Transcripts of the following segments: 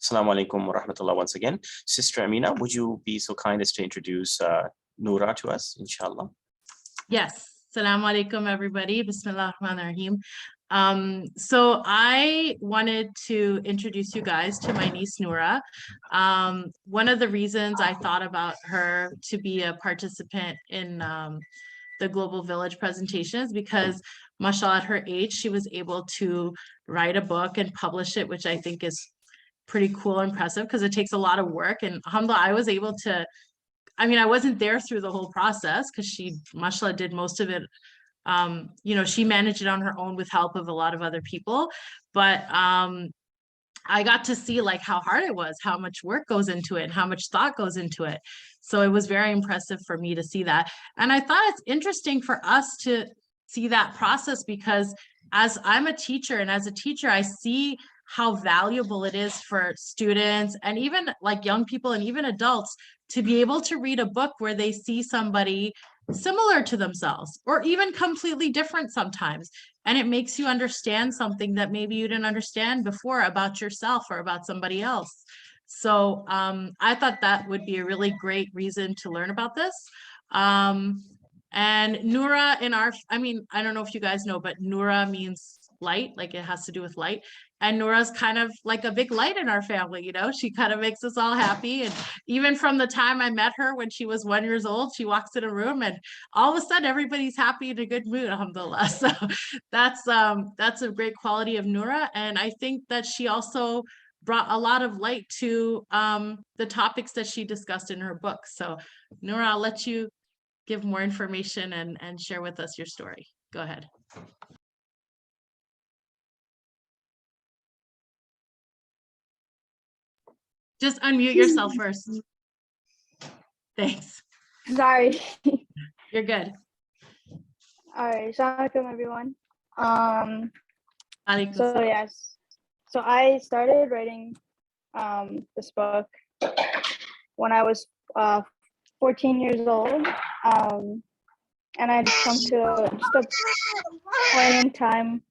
Assalamu alaikum wa rahmatullah once again. Sister Amina, would you be so kind as to introduce Nurah to us, inshallah? Yes. Assalamu alaikum, everybody. Bismillah ar-Rahman ar-Rahim. So I wanted to introduce you guys to my niece, Nurah. One of the reasons I thought about her to be a participant in the Global Village presentations because, mashallah, at her age, she was able to write a book and publish it, which I think is pretty cool and impressive because it takes a lot of work. And alhamdulillah, I was able to, I mean, I wasn't there through the whole process because she, mashallah, did most of it. You know, she managed it on her own with help of a lot of other people. But I got to see like how hard it was, how much work goes into it, and how much thought goes into it. So it was very impressive for me to see that. And I thought it's interesting for us to see that process because as I'm a teacher and as a teacher, I see how valuable it is for students and even like young people and even adults to be able to read a book where they see somebody similar to themselves or even completely different sometimes. And it makes you understand something that maybe you didn't understand before about yourself or about somebody else. So I thought that would be a really great reason to learn about this. And Nurah in our, I mean, I don't know if you guys know, but Nurah means light, like it has to do with light. And Nurah's kind of like a big light in our family, you know, she kind of makes us all happy. And even from the time I met her when she was 1 year old, she walks in a room and all of a sudden everybody's happy in a good mood, alhamdulillah. So that's a great quality of Nurah. And I think that she also brought a lot of light to the topics that she discussed in her book. So Nurah, I'll let you give more information and share with us your story. Go ahead. Just unmute yourself first. Thanks. Sorry. You're good. All right. Assalamu alaikum, everyone. So yes. So I started writing this book when I was 14 years old. And I'd come to just a point in time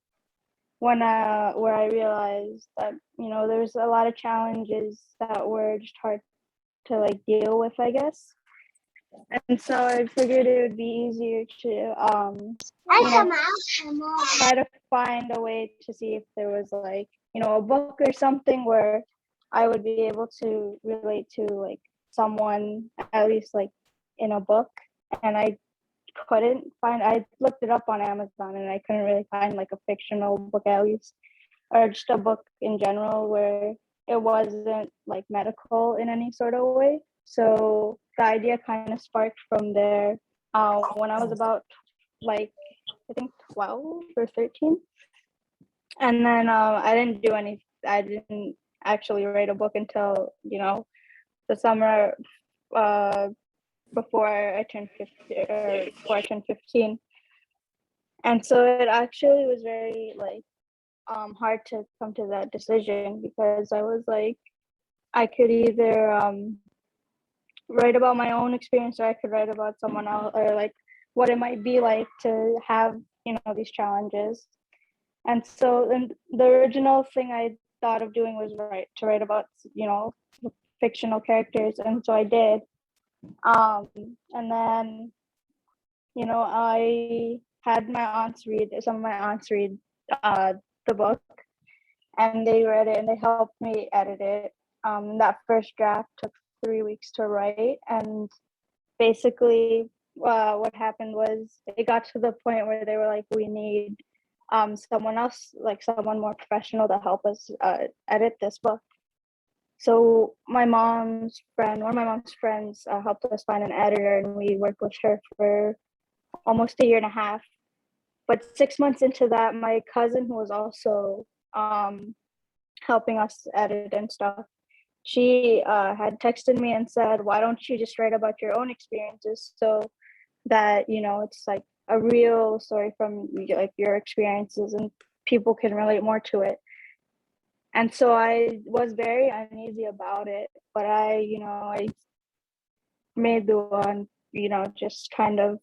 when where I realized that, you know, there's a lot of challenges that were just hard to like deal with, I guess. And so I figured it would be easier to you know, try to find a way to see if there was like, you know, a book or something where I would be able to relate to like someone, at least like in a book. And I couldn't find, I looked it up on Amazon and I couldn't really find like a fictional book at least, or just a book in general where it wasn't like medical in any sort of way. So the idea kind of sparked from there when I was about like, I think 12 or 13. And then I didn't actually write a book until, you know, the summer before I turned 15. And so it actually was very like hard to come to that decision because I was like, I could either write about my own experience or I could write about someone else, or like what it might be like to have, you know, these challenges. And so then the original thing I thought of doing was to write about, you know, fictional characters, and so I did. And then, you know, I had some of my aunts read the book, and they read it and they helped me edit it. That first draft took 3 weeks to write, and basically what happened was it got to the point where they were like, we need someone else, like someone more professional to help us edit this book. So one of my mom's friends helped us find an editor, and we worked with her for almost 1.5 years. But 6 months into that, my cousin, who was also helping us edit and stuff, she had texted me and said, why don't you just write about your own experiences so that, you know, it's like a real story from like your experiences and people can relate more to it. And so I was very uneasy about it, but I made the one, you know, just kind of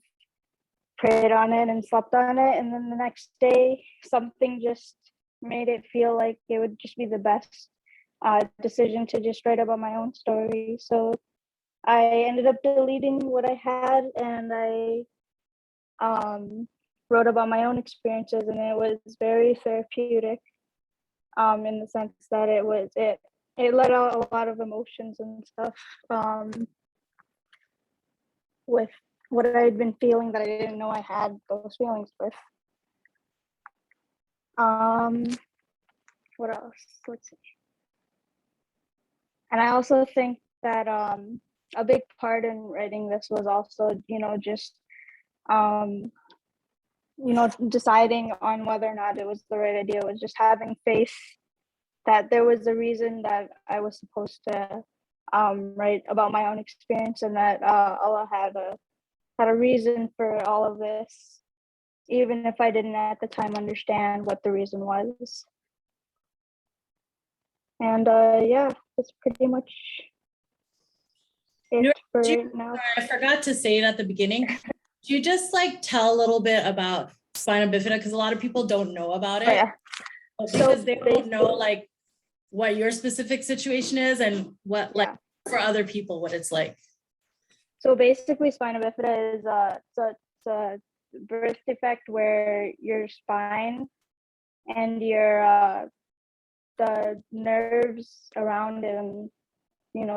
prayed on it and slept on it. And then the next day, something just made it feel like it would just be the best decision to just write about my own story. So I ended up deleting what I had, and I wrote about my own experiences, and it was very therapeutic in the sense that it let out a lot of emotions and stuff with what I had been feeling that I didn't know I had those feelings with. What else? Let's see. And I also think that a big part in writing this was also, just deciding on whether or not it was the right idea, was just having faith that there was a reason that I was supposed to write about my own experience, and that Allah had a reason for all of this, even if I didn't at the time understand what the reason was. And yeah, that's pretty much it for right now. I forgot to say it at the beginning. Do you just like tell a little bit about spina bifida, because a lot of people don't know about it? Oh, yeah. Because they don't know like what your specific situation is and what like for other people what it's like. So basically, spina bifida is it's a birth defect where your spine and your the nerves around it, and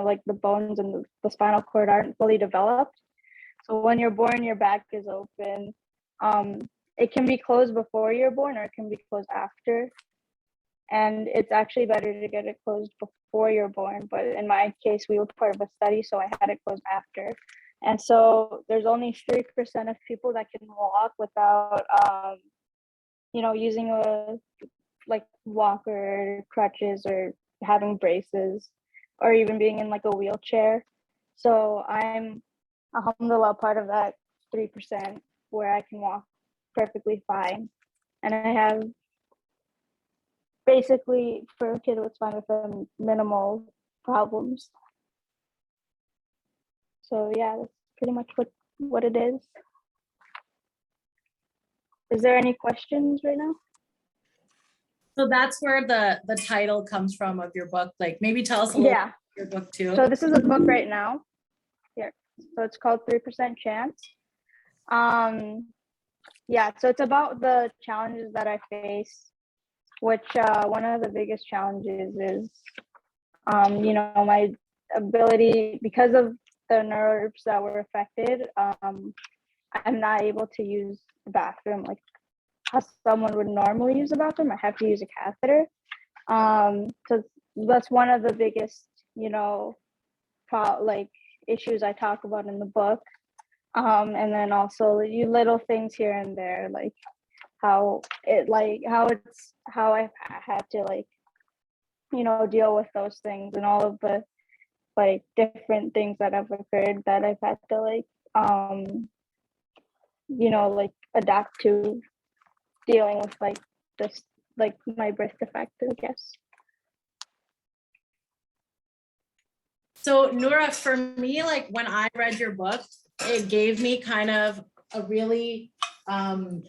like the bones and the spinal cord aren't fully developed. So when you're born, your back is open. It can be closed before you're born, or it can be closed after. And it's actually better to get it closed before you're born. But in my case, we were part of a study, so I had it closed after. And so there's only 3% of people that can walk without, using a like walker, crutches, or having braces, or even being in like a wheelchair. So I'm alhamdulillah part of that 3% where I can walk perfectly fine. And I have basically, for a kid with spina bifida, minimal problems. So yeah, that's pretty much what it is. Is there any questions right now? So that's where the title comes from of your book. Like maybe tell us a little about your book too. So this is a book right now. Here. So it's called 3% Chance. Yeah, so it's about the challenges that I face, which one of the biggest challenges is, my ability, because of the nerves that were affected, I'm not able to use the bathroom like how someone would normally use the bathroom. I have to use a catheter. So that's one of the biggest, issues I talk about in the book. And then also you little things here and there, like how I've had to deal with those things, and all of the different things that have occurred that I've had to adapt to dealing with this my birth defect, I guess. So Nurah, for me, like when I read your book, it gave me kind of a really an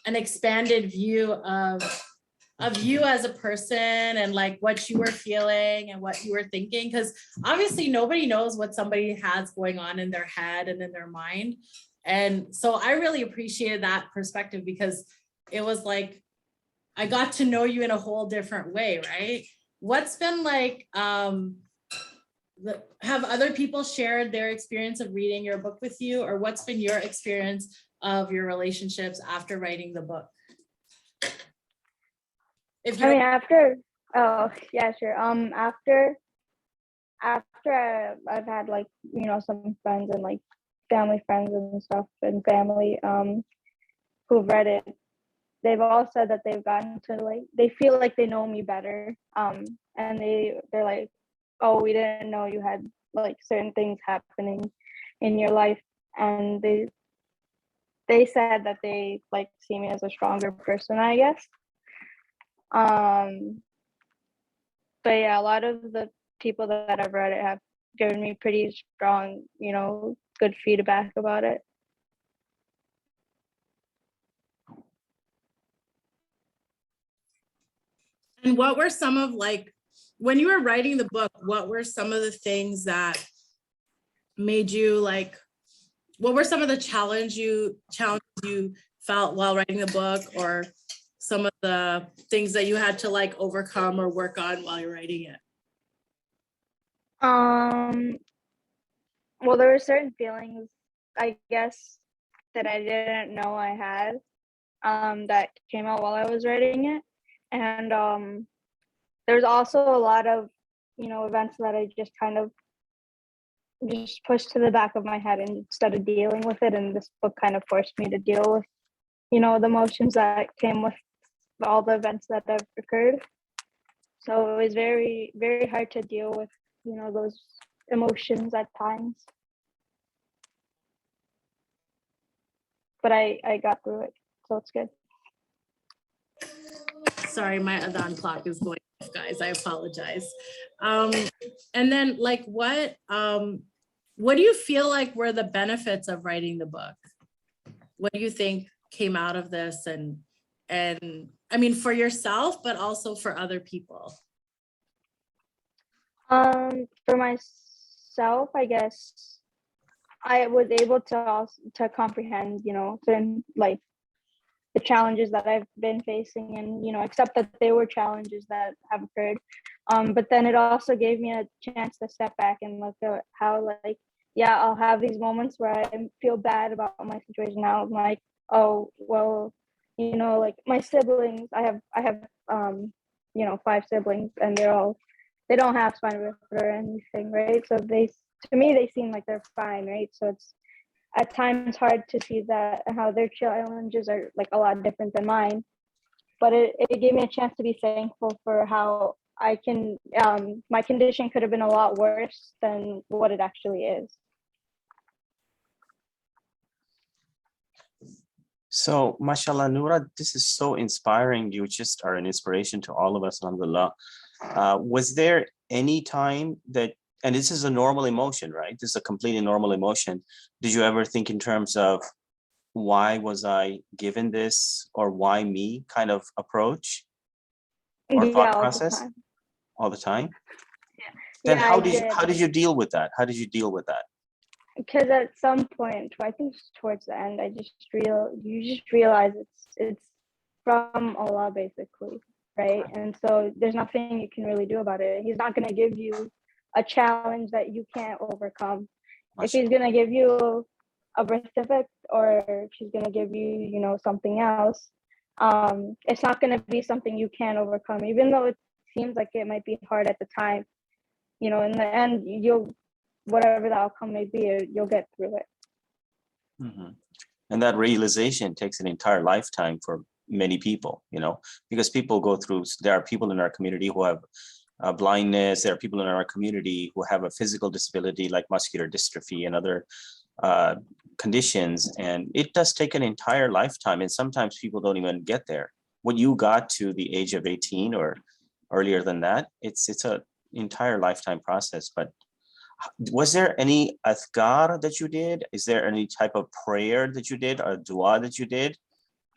expanded view of you as a person, and like what you were feeling and what you were thinking, because obviously nobody knows what somebody has going on in their head and in their mind. And so I really appreciated that perspective, because it was like I got to know you in a whole different way, right? What's been like have other people shared their experience of reading your book with you, or what's been your experience of your relationships after writing the book? If you oh yeah, sure. After I've had some friends and family friends and stuff, and family who've read it, they've all said that they've gotten to they feel like they know me better, and they're like, oh, we didn't know you had certain things happening in your life, and they said that they see me as a stronger person, I guess. But yeah, a lot of the people that I've read it have given me pretty strong, good feedback about it. And what were some of when you were writing the book, what were some of the things that made you like, what were some of the challenges you felt while writing the book, or some of the things that you had to like overcome or work on while you're writing it? Well, there were certain feelings, I guess, that I didn't know I had, that came out while I was writing it. And there's also a lot of, events that I just kind of just pushed to the back of my head and instead of dealing with it. And this book kind of forced me to deal with, the emotions that came with all the events that have occurred. So it was very, very hard to deal with, those emotions at times. But I got through it, so it's good. Sorry, my Adhan clock is going off, guys. I apologize. And then like what do you feel like were the benefits of writing the book? What do you think came out of this, and I mean for yourself, but also for other people? For myself, I guess I was able to comprehend, certain like the challenges that I've been facing, and accept that they were challenges that have occurred. But then it also gave me a chance to step back and look at how, like, yeah, I'll have these moments where I feel bad about my situation. Now I'm like, oh well, like my siblings, I have 5 siblings, and they don't have spina bifida or anything, right? So to me they seem like they're fine, right? So it's at times hard to see that how their challenges are like a lot different than mine, but it gave me a chance to be thankful for how I can my condition could have been a lot worse than what it actually is. So, mashallah, Nurah, this is so inspiring. You just are an inspiration to all of us, alhamdulillah. Was there any time that, and this is a normal emotion, right? This is a completely normal emotion. Did you ever think in terms of why was I given this, or why me kind of approach or thought process? All the time? Yeah. Then Yeah, how did you deal with that? How did you deal with that? Because at some point, I think towards the end, you just realize it's from Allah basically, right? And so there's nothing you can really do about it. He's not gonna give you a challenge that you can't overcome. If he's gonna give you a birth defect, or if he's gonna give you, something else, it's not gonna be something you can overcome, even though it seems like it might be hard at the time. In the end, whatever the outcome may be, you'll get through it. Mm-hmm. And that realization takes an entire lifetime for many people, because people go through, there are people in our community who have blindness, there are people in our community who have a physical disability like muscular dystrophy and other conditions, and it does take an entire lifetime, and sometimes people don't even get there. When you got to the age of 18 or earlier than that, it's an entire lifetime process. But was there any adhkar that you did? Is there any type of prayer that you did, or dua that you did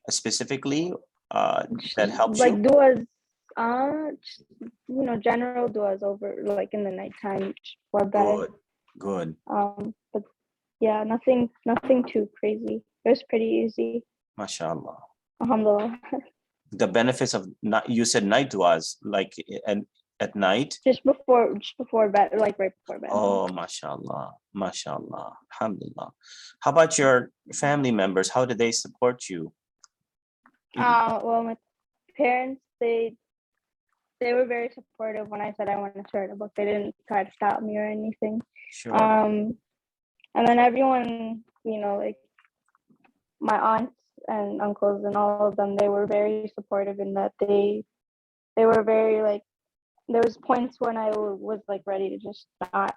specifically that helps like you? Duas, general duas over like in the nighttime for bed. Good. But yeah, nothing too crazy. It was pretty easy. MashaAllah. Alhamdulillah. The benefits of you said night duas, like at night? Just before bed, like right before bed. Oh, mashallah, mashallah, alhamdulillah. How about your family members? How did they support you? Well, my parents, they were very supportive when I said I wanted to start a book. They didn't try to stop me or anything. Sure. And then everyone, like my aunts and uncles and all of them, they were very supportive in that they were very like, there was points when I was like ready to just not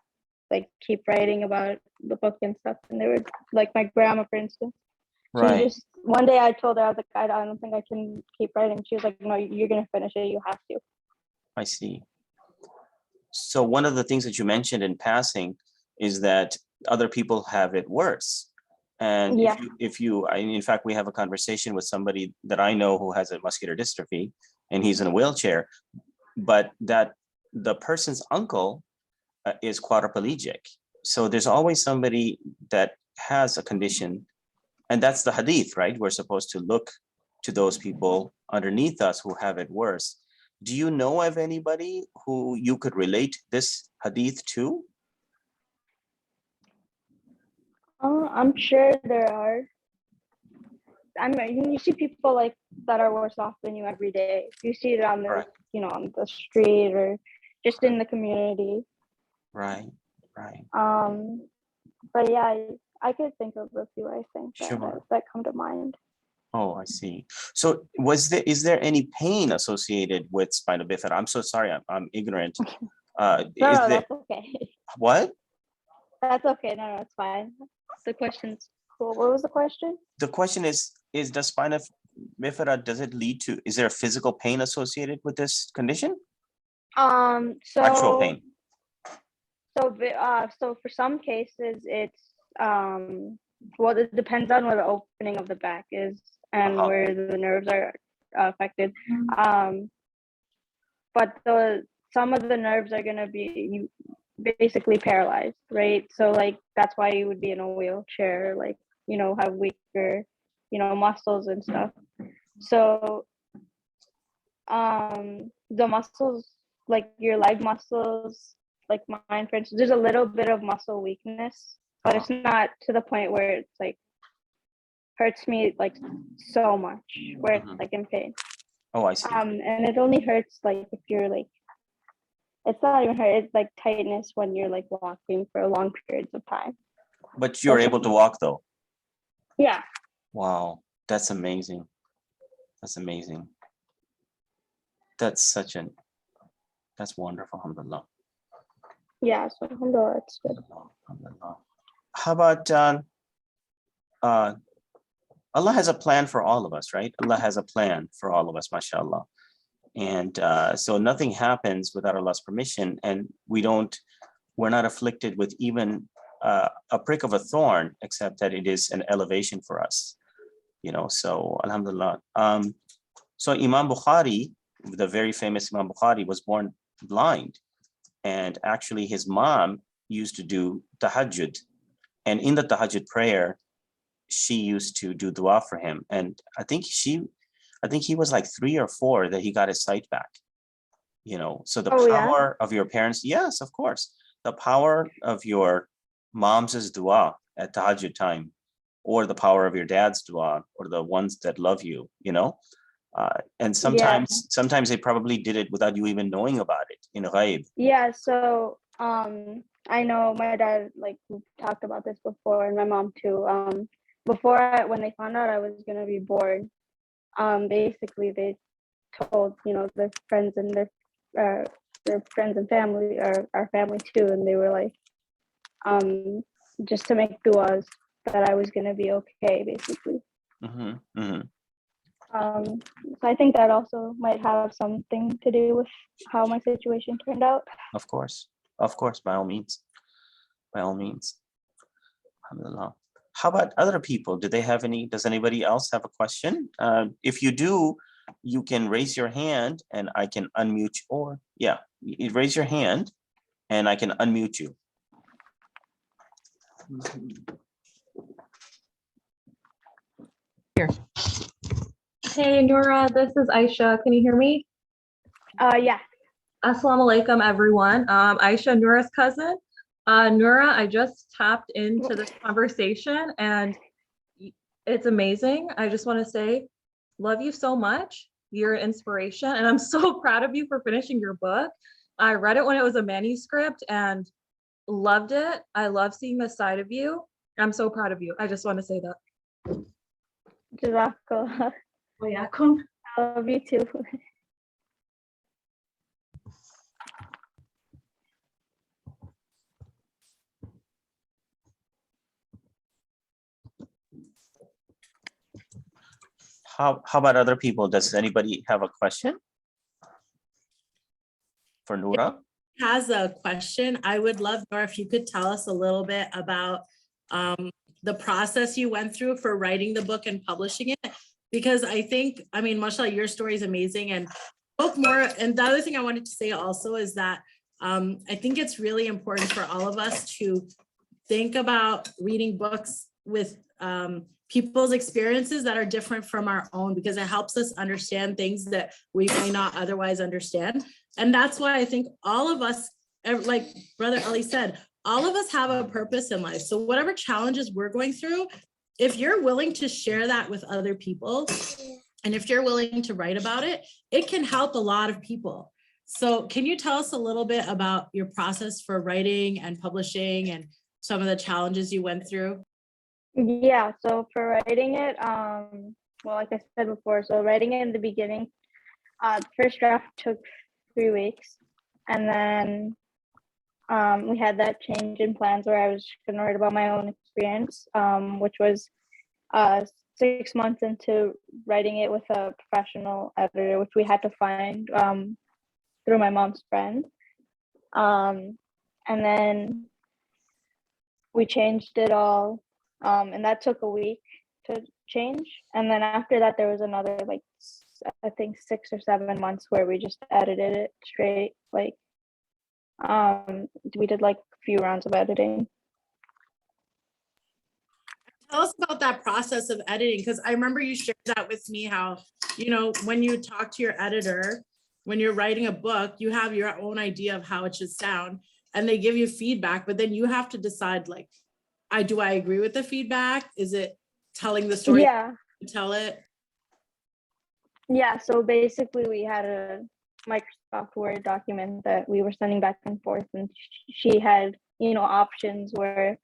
like keep writing about the book and stuff. And they were like my grandma, for instance. Right. She just, one day I told her, I was like, I don't think I can keep writing. She was like, no, you're going to finish it. You have to. I see. So one of the things that you mentioned in passing is that other people have it worse. And Yeah. in fact, we have a conversation with somebody that I know who has a muscular dystrophy, and he's in a wheelchair, but that the person's uncle is quadriplegic. So there's always somebody that has a condition, and that's the hadith, right? We're supposed to look to those people underneath us who have it worse. Do you know of anybody who you could relate this hadith to? I'm sure there are. I mean, you see people like that are worse off than you every day. You see it on the, Right. on the street or just in the community. Right, right. But yeah, I could think of a few, I think, Sure. that come to mind. Oh, I see. So is there any pain associated with spina bifida? I'm so sorry, I'm ignorant. No, that's okay. What? That's okay. No, it's fine. The question's cool. What was the question? The question is the spina bifida, does it lead to, is there a physical pain associated with this condition? Actual pain. So for some cases, it's well, it depends on where the opening of the back is and where the nerves are affected. But some of the nerves are gonna be basically paralyzed, right? So like that's why you would be in a wheelchair, like have weaker, muscles and stuff. So the muscles, like your leg muscles, like mine, for instance, there's a little bit of muscle weakness, but it's not to the point where it's like hurts me like so much where it's like in pain. Oh, I see. And it only hurts like if you're like, it's not even hurt, it's like tightness when you're like walking for long periods of time. But you're able to walk though? Yeah. Wow, that's amazing. That's amazing. That's wonderful, alhamdulillah. Yeah, so alhamdulillah, it's good. Alhamdulillah. How about Allah has a plan for all of us, right? Allah has a plan for all of us, mashallah. And so nothing happens without Allah's permission, and we're not afflicted with even a prick of a thorn, except that it is an elevation for us, so alhamdulillah. So Imam Bukhari, the very famous Imam Bukhari, was born blind, and actually his mom used to do tahajjud, and in the tahajjud prayer, she used to do dua for him, and I think he was like 3 or 4 that he got his sight back. So the power of your parents, yes, of course, the power of your mom's dua at tahajjud time, or the power of your dad's dua, or the ones that love you, and sometimes they probably did it without you even knowing about it in ghaib. Yeah, so I know my dad, like, we talked about this before, and my mom too. When they found out I was gonna be born, basically they told their friends and their friends and family, or our family too, and they were like, just to make duas that I was gonna be okay, basically. So I think that also might have something to do with how my situation turned out. Of course, by all means. Alhamdulillah. How about other people? Does anybody else have a question? If you do, you can raise your hand and I can unmute you, you raise your hand and I can unmute you. Here. Hey, Nurah, this is Aisha. Can you hear me? Yeah. Assalamu alaikum, everyone. Aisha, Nurah's cousin. Nurah, I just tapped into this conversation and it's amazing. I just want to say, love you so much. You're an inspiration, and I'm so proud of you for finishing your book. I read it when it was a manuscript and loved it. I love seeing this side of you. I'm so proud of you. I just want to say that. Jazakallah. Wayakum. I love you too. How about other people? Does anybody have a question for Nurah? Has a question. I would love, Nurah, if you could tell us a little bit about the process you went through for writing the book and publishing it, because I think, mashallah, your story is amazing, and book more. And the other thing I wanted to say also is that I think it's really important for all of us to think about reading books with people's experiences that are different from our own, because it helps us understand things that we may not otherwise understand. And that's why I think all of us, like Brother Ali said, all of us have a purpose in life. So whatever challenges we're going through, if you're willing to share that with other people, and if you're willing to write about it, it can help a lot of people. So can you tell us a little bit about your process for writing and publishing and some of the challenges you went through? Yeah, so for writing it, well, like I said before, so writing it in the beginning, the first draft took 3 weeks. And then we had that change in plans where I was going to write about my own experience, which was 6 months into writing it with a professional editor, which we had to find through my mom's friend. And then we changed it all, and that took a week to change. And then after that, there was another, like, I think 6 or 7 months where we just edited it straight. Like, we did like a few rounds of editing. Tell us about that process of editing, because I remember you shared that with me, how, you know, when you talk to your editor, when you're writing a book, you have your own idea of how it should sound, and they give you feedback, but then you have to decide, like, do I agree with the feedback? Is it telling the story? Yeah. Tell it? Yeah, so basically we had a Microsoft Word document that we were sending back and forth, and she had, you know, options where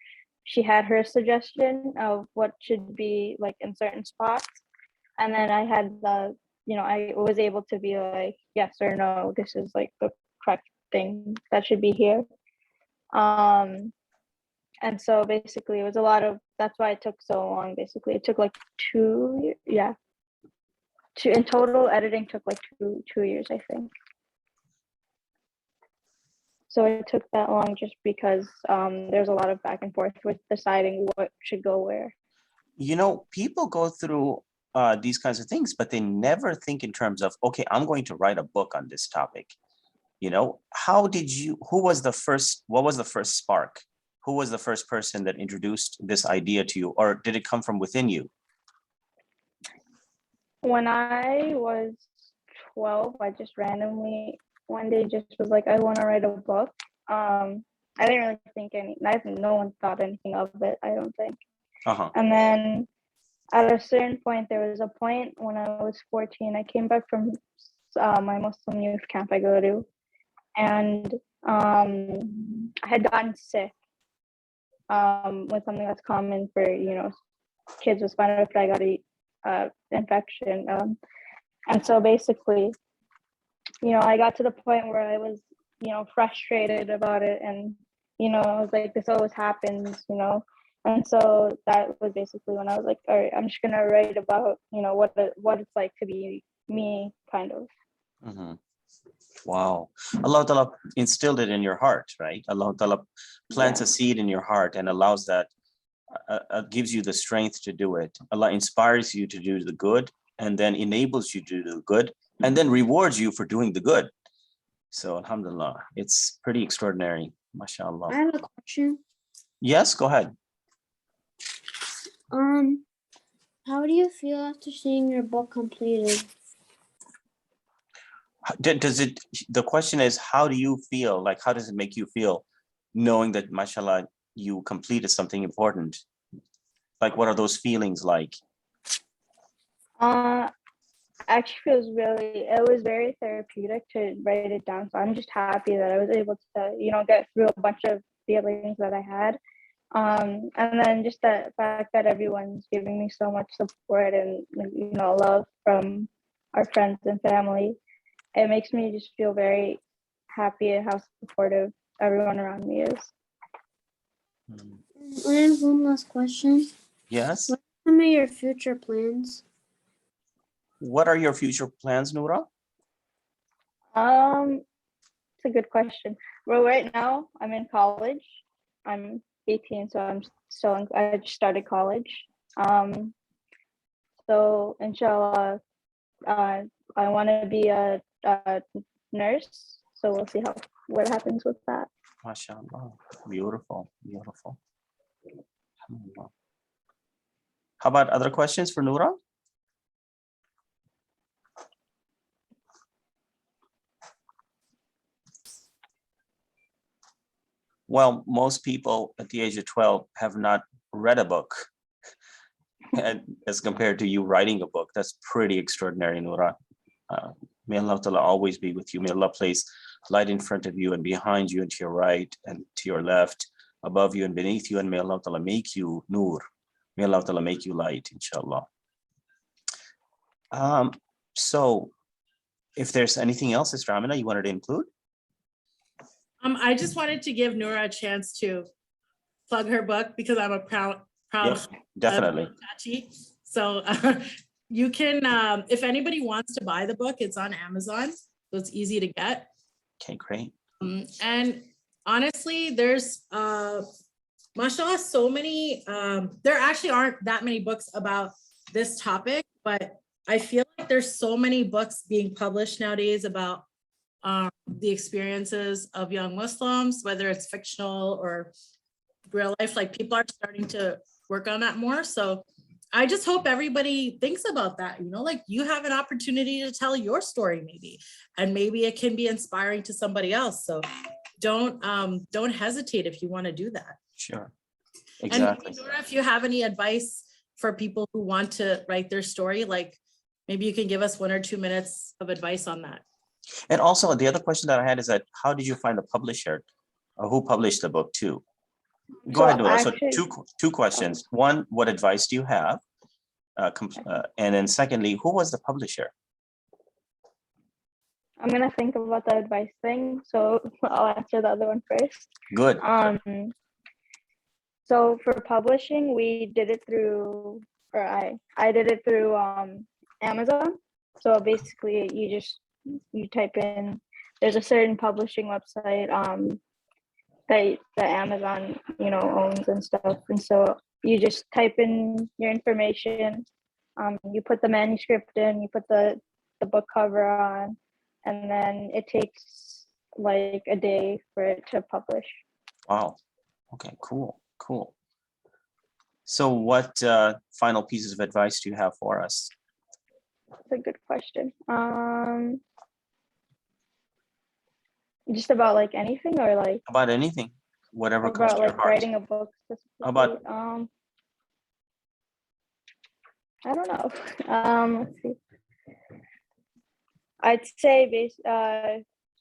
she had her suggestion of what should be like in certain spots. And then I had the, you know, I was able to be like, yes or no, this is like the correct thing that should be here. And so basically it was a lot of, that's why it took so long. Basically it took like 2 years. Yeah. In total, editing took like two years, I think. So it took that long just because there's a lot of back and forth with deciding what should go where. You know, people go through these kinds of things, but they never think in terms of, okay, I'm going to write a book on this topic. You know, what was the first spark? Who was the first person that introduced this idea to you, or did it come from within you? When I was 12, I just randomly one day just was like, I want to write a book. I didn't really think no one thought anything of it, I don't think. And then at a certain point, there was a point when I was 14, I came back from my Muslim youth camp I go to, and I had gotten sick with something that's common for, you know, kids with spina bifida infection. And so basically, you know, I got to the point where I was, you know, frustrated about it, and, you know, I was like, this always happens, you know. And so that was basically when I was like, all right, I'm just gonna write about, you know, what it's like to be me, kind of. Mm-hmm. Wow. Allah Ta'ala instilled it in your heart, right? Allah Ta'ala plants a seed in your heart and allows that, gives you the strength to do it. Allah inspires you to do the good, and then enables you to do the good, and then rewards you for doing the good. So alhamdulillah, it's pretty extraordinary. MashaAllah. I have a question. Yes, go ahead. How do you feel after seeing your book completed? The question is, how do you feel? Like, how does it make you feel knowing that, mashallah, you completed something important? Like, what are those feelings like? Actually, it was very therapeutic to write it down. So I'm just happy that I was able to, you know, get through a bunch of feelings that I had. And then just the fact that everyone's giving me so much support and, you know, love from our friends and family. It makes me just feel very happy at how supportive everyone around me is. I have one last question. Yes. What are some of your future plans? What are your future plans, Nurah? It's a good question. Well, right now I'm in college. I'm 18, so I just started college. So inshallah, I want to be a nurse. So we'll see what happens with that. MashaAllah. Beautiful, beautiful. Alhamdulillah. How about other questions for Nurah? Well, most people at the age of 12 have not read a book. And as compared to you writing a book, that's pretty extraordinary, Nurah. May Allah Ta'ala always be with you. May Allah place light in front of you and behind you and to your right and to your left, above you and beneath you. And may Allah Ta'ala make you Nur. May Allah Ta'ala make you light, inshallah. So if there's anything else, Sister Amina, you wanted to include? I just wanted to give Nurah a chance to plug her book because I'm a proud Yes, definitely. Chachi. So you can, if anybody wants to buy the book, it's on Amazon, so it's easy to get. Okay, great. And honestly, there's mashallah, so many, there actually aren't that many books about this topic, but I feel like there's so many books being published nowadays about the experiences of young Muslims, whether it's fictional or real life. Like, people are starting to work on that more. So I just hope everybody thinks about that, you know, like, you have an opportunity to tell your story maybe, and maybe it can be inspiring to somebody else. So don't hesitate if you want to do that. Sure. Exactly. And Nurah, if you have any advice for people who want to write their story, like, maybe you can give us 1 or 2 minutes of advice on that. And also the other question that I had is that how did you find the publisher, or who published the book too? Go ahead, Nurah. So two questions. One, what advice do you have? And then secondly, who was the publisher? I'm gonna think about the advice thing, so I'll answer the other one first. Good. So for publishing, we did it through, or I did it through Amazon. So basically, you type in, there's a certain publishing website that Amazon, you know, owns and stuff, and so you just type in your information, you put the manuscript in, you put the book cover on, and then it takes like a day for it to publish. Wow. Okay, cool. So what final pieces of advice do you have for us? That's a good question. Just about like anything, or like About anything, whatever comes about to your like heart. writing a book specifically? About I don't know. Let's see. I'd say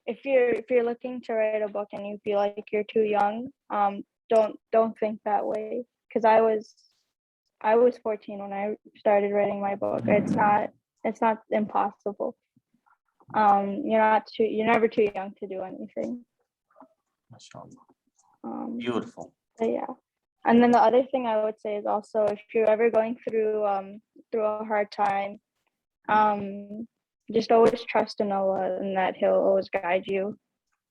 if you're looking to write a book and you feel like you're too young, don't think that way, because I was 14 when I started writing my book. It's not impossible. You're never too young to do anything. Beautiful. But yeah. And then the other thing I would say is also, if you're ever going through a hard time, just always trust in Allah, and that He'll always guide you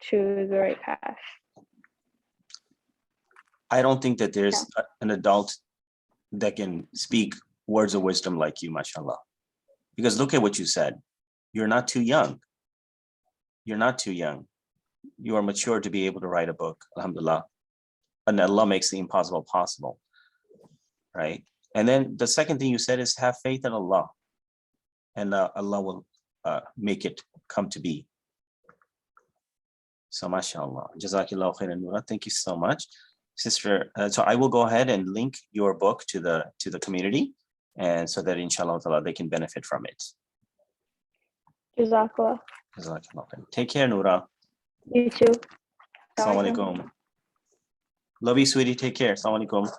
to the right path. I don't think that there's an adult that can speak words of wisdom like you, mashallah. Because look at what you said. You're not too young. You're not too young. You are mature to be able to write a book, alhamdulillah. And Allah makes the impossible possible, right? And then the second thing you said is have faith in Allah, and Allah will make it come to be. So mashallah, Jazakallah khairan, Nurah. Thank you so much, sister. So I will go ahead and link your book to the community, and so that inshallah they can benefit from it. Jazakallah. Jazakallah khairan. Take care, Nurah. You too. Assalamu alaikum. Love you, sweetie. Take care. Assalamu alaikum.